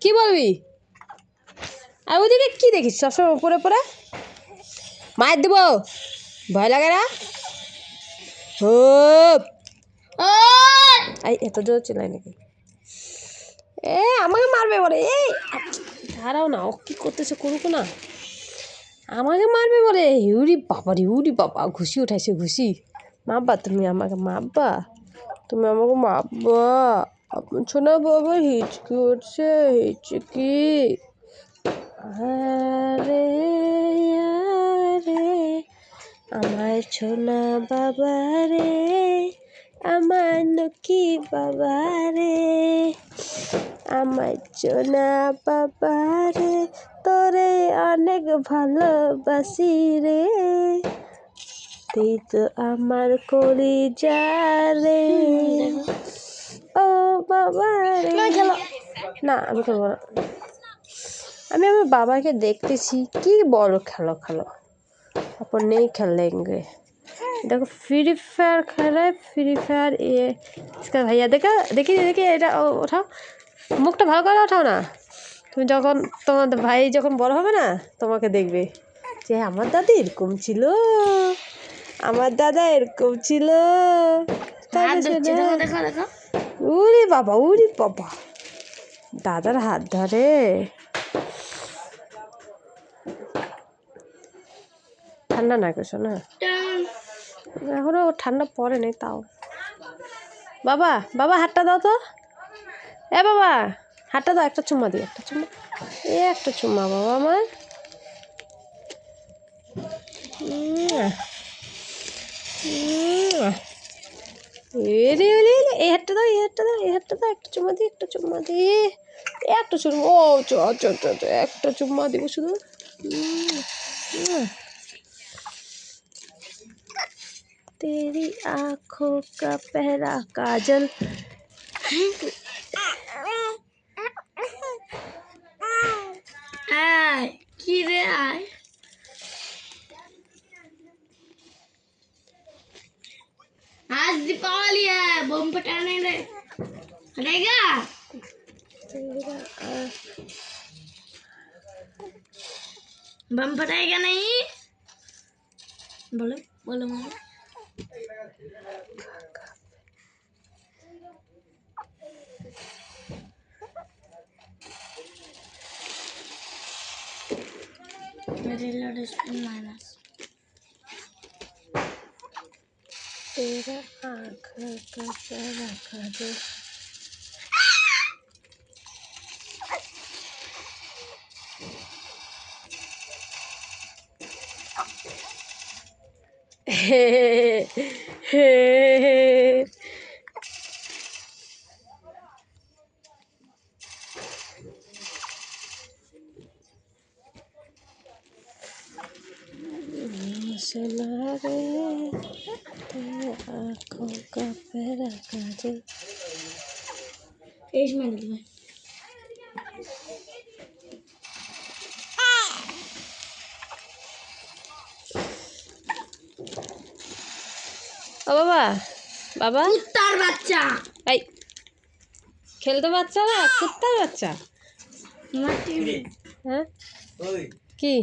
কি বলবি? আর ওদিকে কি দেখিস সবসময় উপরে পরে? মার দেবো, ভয় লাগে না? এই এত জোর চিল্লাই নাকি? আমাকে মারবে বলে। এই দাঁড়াও না, ও কি করতেছে করুক না, আমাকে মারবে বলে। উরি বাবা, ঘুষি উঠাইছে ঘুষি। মারবা তুমি আমাকে, মারবা তুমি আমাকে, মারবা? আপনার ছোনা বাবা হিচকি উঠছে, হিচকি। আরে আমার ছোনা বাবা রে, আমার লক্ষ্মী বাবা রে, আমার ছোনা বাবা রে, তোরে অনেক ভালোবাসি রে, তুই তো আমার কলিজা রে। ও বাবা রে। না আমি খেলবো না। আমি আমার বাবাকে দেখতেছি কি বড় খেলো খেলো, अपन नहीं खेलेंगे। देखो फ्री फायर खेले, फ्री फायर ये इसका भैया देखा, देखिए এটা ওঠাও, মুখটা ভালো করে ওঠাও না। তুমি যখন তোমার ভাই যখন বড় হবে না, তোমাকে দেখবে যে আমার দাদি এরকম ছিল, আমার দাদা এরকম ছিল। উরি বাবা, উরি বাবা, দাদার হাত ধরে। ঠান্ডা না কিছু না, এখনো ঠান্ডা পড়ে নেই তাও। বাবা বাবা হাতটা দাও তো, বাবা হাতটা দাও, একটা চুম্মা দিই, একটা চুম্মা, একটা চুম্মা বাবা আমার। এই হাতটা দাও, এই হাতটা দাও, এই হাতটা দাও, একটা চুম্মা দিই, একটা চুম্মা দিই, একটা চুম্মা। ও একটা চুম্মা দিব শুধু। तेरी आँखों का पहला काजल। की रे आय आज दीपावली है, बम फटाने रे रहेगा। बम फटाएगा नहीं? बोलो बोलो बोलो। मेरे लोड स्पिन माइनस। तेरा आँख का पहला काजल। सुना रे तेरे आँखों का पहला काजल। एक मिनट में ও বাবা, বাবা कुत्तार बच्चा। এই খেলতে বাচ্চা না, কুত্তার বাচ্চা। माटी হ্যাঁ কি?